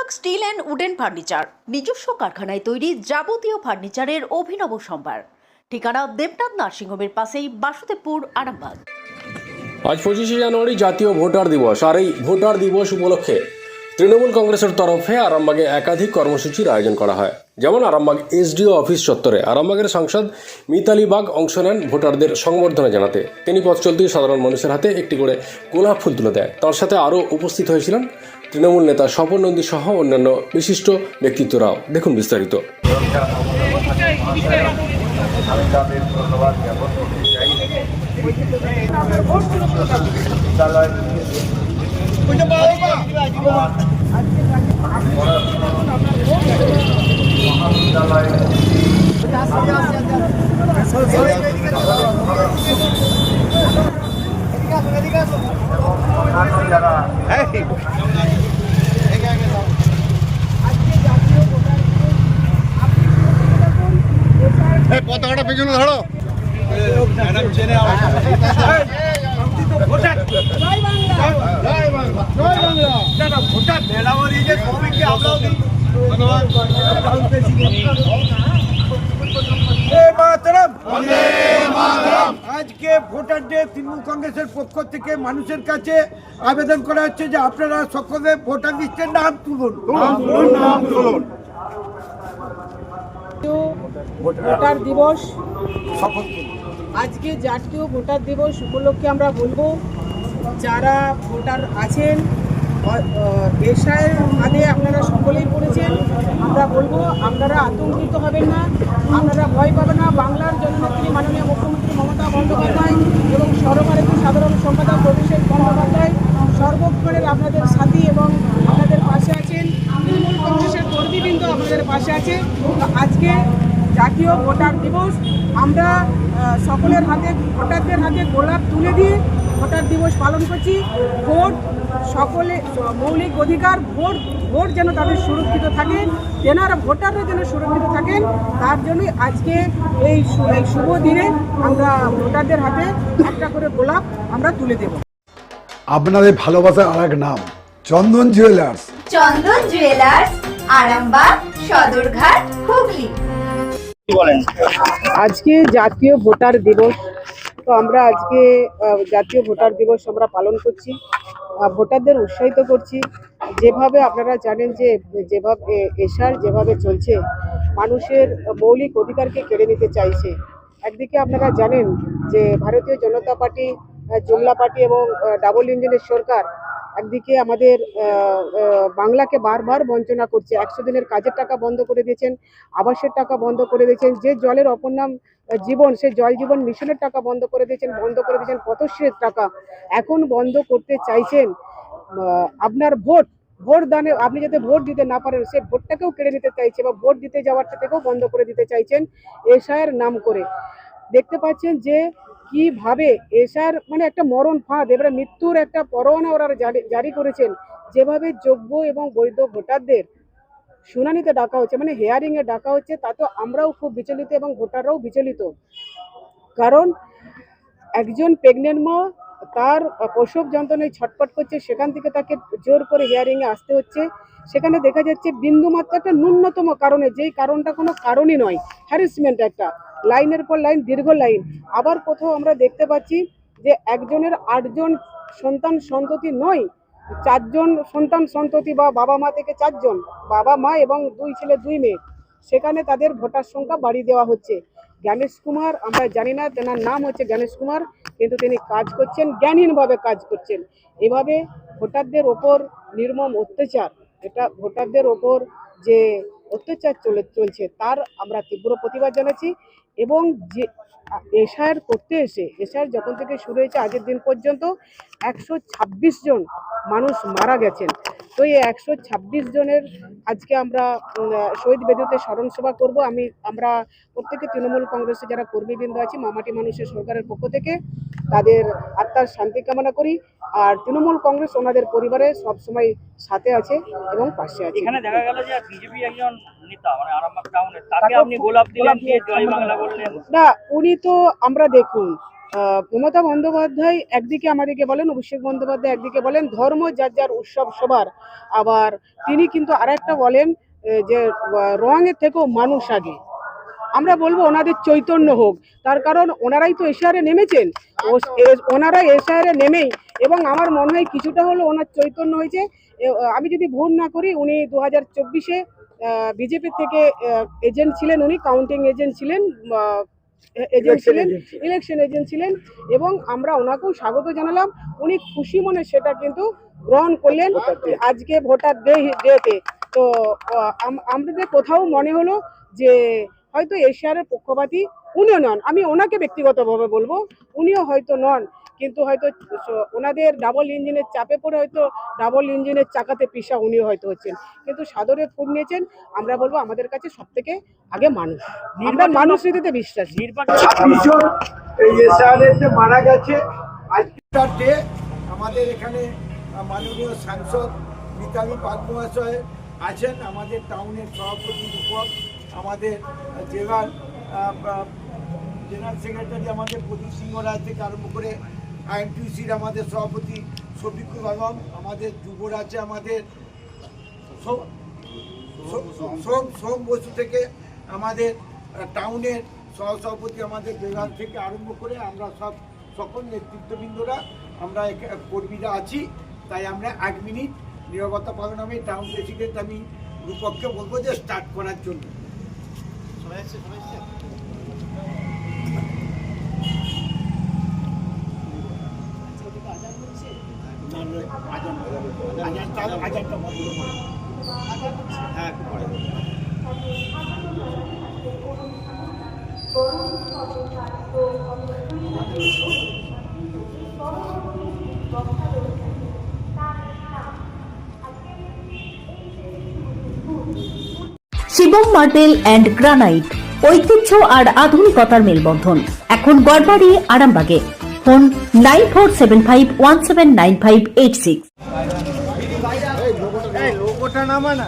Arambagh steel and wooden furniture নিজস্ব কারখানায় তৈরি যাবতীয় ফার্নিচারের অভিনব সম্ভার। ঠিকানা দেবনাথ নার্সিংহোমের পাশেই, বাসুদেবপুর, আরামবাগ। আজ 25শে জানুয়ারি জাতীয় ভোটার দিবস। আর এই ভোটার দিবস উপলক্ষে তৃণমূল কংগ্রেসের তরফে আরামবাগে একাধিক কর্মসূচির আয়োজন করা হয়। যেমন আরামবাগ এসডিও অফিস চত্বরে আরামবাগের সাংসদ মিতালি বাগ অংশ নেন ভোটারদের সংবর্ধনা জানাতে। তিনি পথ চলতি সাধারণ মানুষের হাতে একটি করে গোলাপ ফুল তুলে দেয়। তার সাথে আরও উপস্থিত হয়েছিলেন তৃণমূল নেতা স্বপন নন্দী সহ অন্যান্য বিশিষ্ট ব্যক্তিত্বরাও। দেখুন বিস্তারিত। আমি তাদের ধন্যবাদ জ্ঞাপন করতে চাই। বিদ্যালয় মহাবিদ্যালয় যারা পতাকাটা পেছনে ধরো। আজকে ভোটার ডে তৃণমূল কংগ্রেসের পক্ষ থেকে মানুষের কাছে আবেদন করা হচ্ছে যে আপনারা সকলে ভোটার লিস্টের নাম তুলুন। ভোটার দিবস, আজকে জাতীয় ভোটার দিবস উপলক্ষে আমরা বলবো, যারা ভোটার আছেন দেশের ফাঁদে আপনারা সকলেই পড়েছেন। আমরা বলবো আপনারা আতঙ্কিত হবেন না, আপনারা ভয় পাবেন না। বাংলার জননেত্রী মাননীয় মুখ্যমন্ত্রী মমতা বন্দ্যোপাধ্যায় এবং সর্বভারতীয় সাধারণ সম্পাদক অভিষেক বন্দ্যোপাধ্যায় সর্বক্ষণের আপনাদের সাথী এবং আপনাদের পাশে আছেন। তৃণমূল কংগ্রেসের কর্মীবৃন্দ আপনাদের পাশে আছে। আজকে জাতীয় ভোটার দিবস, আমরা সকলের হাতে, ভোটারদের হাতে গোলাপ তুলে দিয়ে ভোটার দিবস পালন করছি। ভোট সকলে মৌলিক অধিকার, ভোট যেন তাদের সুরক্ষিত থাকে, তেনারা ভোটাররা যেন সুরক্ষিত থাকেন, তার জন্যই আজকে এই শুভ দিনে আমরা ভোটারদের হাতে একটা করে গোলাপ আমরা তুলে দেব। আপনাদের ভালোবাসার আর এক নাম চন্দন জুয়েলার্স। চন্দন জুয়েলার্স, আরামবাগ, সদরঘাট, হুগলি। আজকে জাতীয় ভোটার দিবস, তো আমরা আজকে জাতীয় ভোটার দিবস আমরা পালন করছি, ভোটারদের উৎসাহিত করছি। যেভাবে আপনারা জানেন যে যেভাবে এশার যেভাবে চলছে, মানুষের মৌলিক অধিকারকে কেড়ে নিতে চাইছে। একদিকে আপনারা জানেন যে ভারতীয় জনতা পার্টি, জুমলা পার্টি এবং ডাবল ইঞ্জিনের সরকার একদিকে আমাদের বাংলাকে বারবার বঞ্চনা করছে। 100 দিনের কাজের টাকা বন্ধ করে দিয়েছেন, আবাসের টাকা বন্ধ করে দিয়েছেন, যে জলের অপর নাম জীবন, সেই জল জীবন মিশনের টাকা বন্ধ করে দিয়েছেন, পথশ্রীর টাকা এখন বন্ধ করতে চাইছেন। আপনার ভোট দানে আপনি যাতে ভোট দিতে না পারেন, সে ভোটটাকেও কেড়ে নিতে চাইছে বা ভোট দিতে যাওয়ারটা থেকেও বন্ধ করে দিতে চাইছেন এশার নাম করে। দেখতে পাচ্ছেন যে কিভাবে এশার মানে একটা মরণ ফাঁদ, এবারে মৃত্যুর একটা পরোয়ানা ওরা জারি করেছেন। যেভাবে যোগ্য এবং বৈধ ভোটারদের শুনানিতে ডাকা হচ্ছে, মানে হিয়ারিং এ ডাকা হচ্ছে, তা তো আমরাও খুব বিচলিত এবং ভোটাররাও বিচলিত। কারণ একজন প্রেগনেন্ট মা তার প্রসব যন্ত্রণায় ছটফট করছে, সেখান থেকে তাকে জোর করে হিয়ারিং এ আসতে হচ্ছে। সেখানে দেখা যাচ্ছে বিন্দুমাত্র একটা ন্যূনতম কারণে, যেই কারণটা কোনো কারণই নয়, হ্যারাসমেন্ট, একটা লাইনের পর লাইন, দীর্ঘ লাইন। আবার কোথাও আমরা দেখতে পাচ্ছি যে একজনের 8 জন সন্তান সন্ততি নয়, 4 জন সন্তান সন্ততি বা বাবা মা থেকে 4 জন, বাবা মা এবং 2 ছেলে 2 মেয়ে, সেখানে তাদের ভোটার সংখ্যা বাড়িয়ে দেওয়া হচ্ছে। জ্ঞানেশ কুমার, আমরা জানি না তেনার নাম হচ্ছে জ্ঞানেশ কুমার, কিন্তু তিনি কাজ করছেন, জ্ঞানহীনভাবে কাজ করছেন। এভাবে ভোটারদের ওপর নির্মম অত্যাচার, এটা ভোটারদের ওপর যে অত্যাচার চলছে তার আমরা তীব্র প্রতিবাদ জানাচ্ছি। এবং যে এশার করতে এসে, এশার যখন থেকে শুরু হয়েছে আজকের দিন পর্যন্ত 126 জন মানুষ মারা গেছেন। তো এই 126 জনের আজকে আমরা শহীদ বেদিতে স্মরণ সভা করবো। আমরা প্রত্যেকে তৃণমূল কংগ্রেসের যারা কর্মীবৃন্দ আছি, মামাটি মানুষের সরকারের পক্ষ থেকে তাদের আত্মার শান্তি কামনা করি। আর তৃণমূল কংগ্রেস ওনাদের পরিবারে সবসময় সাথে আছে এবং পাশে আছে। এখানে দেখা গেল যে বিজেপি একজন নেতা, মানে আরামবাগ টাউনের, তাকে আপনি গোলাপ দিলেন, দিয়ে জয় বাংলা বললেন। না, উনি তো আমরা দেখুন মমতা বন্দ্যোপাধ্যায় একদিকে আমাদেরকে বলেন, অভিষেক বন্দ্যোপাধ্যায় একদিকে বলেন ধর্ম যার যার উৎসব সবার, আবার তিনি কিন্তু আরেকটা বলেন যে রঙের থেকেও মানুষ আগে। আমরা বলবো ওনাদের চৈতন্য হোক, তার কারণ ওনারাই তো এশিয়ারে নেমেছেন, ওনারা এশিয়ারে নেমেই এবং আমার মনে হয় কিছুটা হলো ওনার চৈতন্য হয়েছে। আমি যদি ভুল না করি, উনি 2024-এ বিজেপি থেকে এজেন্ট ছিলেন, উনি কাউন্টিং এজেন্ট ছিলেন, ইলেকশন এজেন্ট ছিলেন এবং আমরা ওনাকেও স্বাগত জানালাম। উনি খুশি মনে সেটা কিন্তু গ্রহণ করলেন আজকে ভোটার ডেতে। তো আমাদের কোথাও মনে হলো যে হয়তো এশিয়ারের পক্ষপাতী উনিও নন, আমি ওনাকে ব্যক্তিগতভাবে বলবো, উনিও হয়তো নন, কিন্তু হয়তো ওনাদের ডাবল ইঞ্জিনের চাপে পড়ে হয়তো ডাবল ইঞ্জিনের চাকাতে পিসা উনিও হয়তো হচ্ছেন, কিন্তু সাদরে ফুল নিয়েছেন। আমরা বলবো আমাদের কাছে সব থেকে আগে মানুষ, আমরা মানুষ রীতিতে বিশ্বাসী। 26 জন এই এসআরএতে মারা গেছে। আজকের ডে আমাদের এখানে মাননীয় সাংসদ মিতালি পাল মহাশয় আছেন, আমাদের টাউনের সভাপতি রূপক, আমাদের জেলার জেনারেল সেক্রেটারি আমাদের প্রদীপ সিংহ রায় থেকে আরম্ভ করে আইএনটিউসির আমাদের সভাপতি শফিকুল আলম, আমাদের যুবর আছে আমাদের সোম বসু থেকে আমাদের টাউনের সহসভাপতি আমাদের বিভাগ থেকে আরম্ভ করে আমরা সকল নেতৃত্ববৃন্দরা আমরা কর্মীরা আছি। তাই আমরা 1 মিনিট নীরবতা পালন, আমি টাউন প্রেসিডেন্ট আমি রূপককে বলবো যে স্টার্ট করার জন্য। শিবম মার্বেল অ্যান্ড গ্রানাইট, ঐতিহ্য আর আধুনিকতার মেলবন্ধন, এখন গড়বাড়ি আরামবাগে। ফোন 9475179586। লোগোটা নামা না।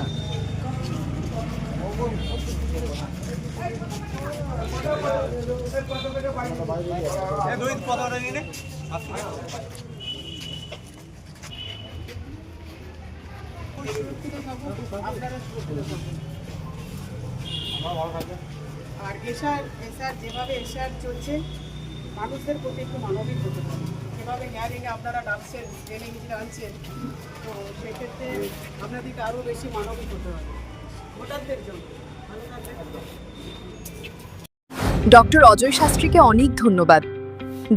আর এশার যেভাবে এশার চলছে, মানুষদের প্রতি একটু মানবিক হতে পারে। যেভাবে হিয়ারিংয়ে আপনারা ডাকছেন, ট্রেনিং আনছেন, তো সেক্ষেত্রে আপনাদেরকে আরও বেশি মানবিক হতে হবে ভোটারদের জন্য। ডক্টর অজয় শাস্ত্রীকে অনেক ধন্যবাদ।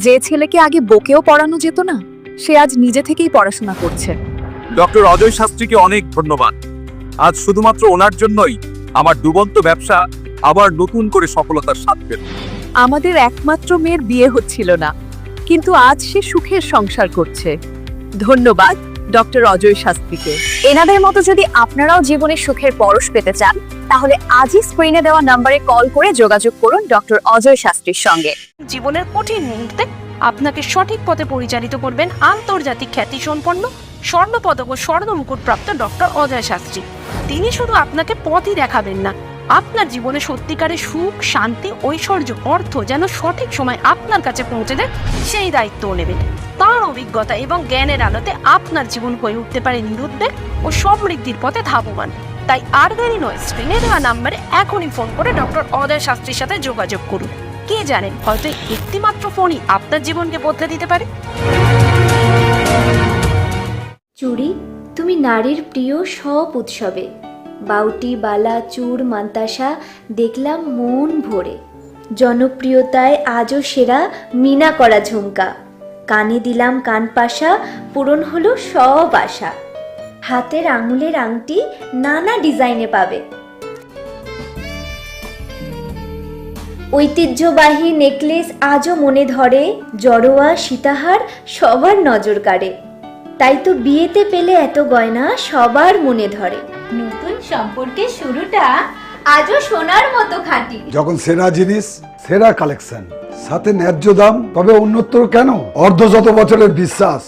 যে ছেলেকে আগে বকেও পড়ানো যেত না, সে আজ নিজে থেকেই পড়াশোনা করছে। ডক্টর অজয় শাস্ত্রীকে অনেক ধন্যবাদ। আজ শুধুমাত্র ওনার জন্যই আমার ডুবন্ত ব্যবসা আবার নতুন করে সফলতার স্বাদ পেল। আমাদের একমাত্র মেয়ের বিয়ে হচ্ছিল না, কিন্তু আজ সে সুখের সংসার করছে। ধন্যবাদ ডক্টর অজয় শাস্ত্রীকে। এনাদের মতো যদি আপনারাও জীবনে সুখের পরশ পেতে চান, তাহলে আজই স্ক্রিনে দেওয়া নম্বরে কল করে যোগাযোগ করুন ডক্টর অজয় শাস্ত্রীর সঙ্গে। জীবনের কঠিন মুহূর্তে আপনাকে সঠিক পথে পরিচালিত করবেন আন্তর্জাতিক খ্যাতিসম্পন্ন স্বর্ণপদক ও স্বর্ণ মুকুট প্রাপ্ত ডক্টর অজয় শাস্ত্রী। তিনি শুধু আপনাকে পথই দেখাবেন না, আপনার জীবনে সত্যিকারের সুখ, শান্তি, ঐশ্বর্য, অর্থ যেন সঠিক সময় আপনার কাছে পৌঁছে দেয়, সেই দায়িত্বও নেবেন। তার অভিজ্ঞতা এবং জ্ঞানের আলোতে আপনার জীবন হয়ে উঠতে পারে নিরুদ্বেগ ও সমৃদ্ধির পথে ধাবমান। তাই আর দেরি নয়, স্ক্রিনে দেওয়া নাম্বারে এখনই ফোন করে ডক্টর অজয় শাস্ত্রীর সাথে যোগাযোগ করুন। কে জানেন, হয়তো একটিমাত্র ফোনই আপনার জীবনকে বদলে দিতে পারে। চুড়ি, তুমি নারীর প্রিয় সব উৎসবে। বাউটি, বালা, চূড়, মান্তাসা দেখলাম মন ভরে। জনপ্রিয়তায় আজও সেরা মিনা করা ঝুমকা। কানে দিলাম কানপাশা, পূরণ হলো সব আশা। হাতের আঙুলের আংটি নানা ডিজাইনে পাবে। ঐতিহ্যবাহী নেকলেস আজও মনে ধরে। জড়োয়া, সীতাহার সবার নজর কাড়ে। তাই তো বিয়েতে পেলে এত গয়না সবার মনে ধরে। নতুন সম্পর্কের শুরুটা আজও সোনার মতো খাঁটি। যখন সেরা জিনিস, সেরা কালেকশন, সাথে ন্যায্য দাম, তবে উন্নতর কেন? অর্ধশত বছরের বিশ্বাস,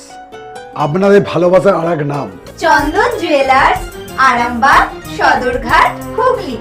আপনাদের ভালোবাসার আরেক নাম চন্দন জুয়েলার্স, আরামবাগ, সদরঘাট, হুগলি।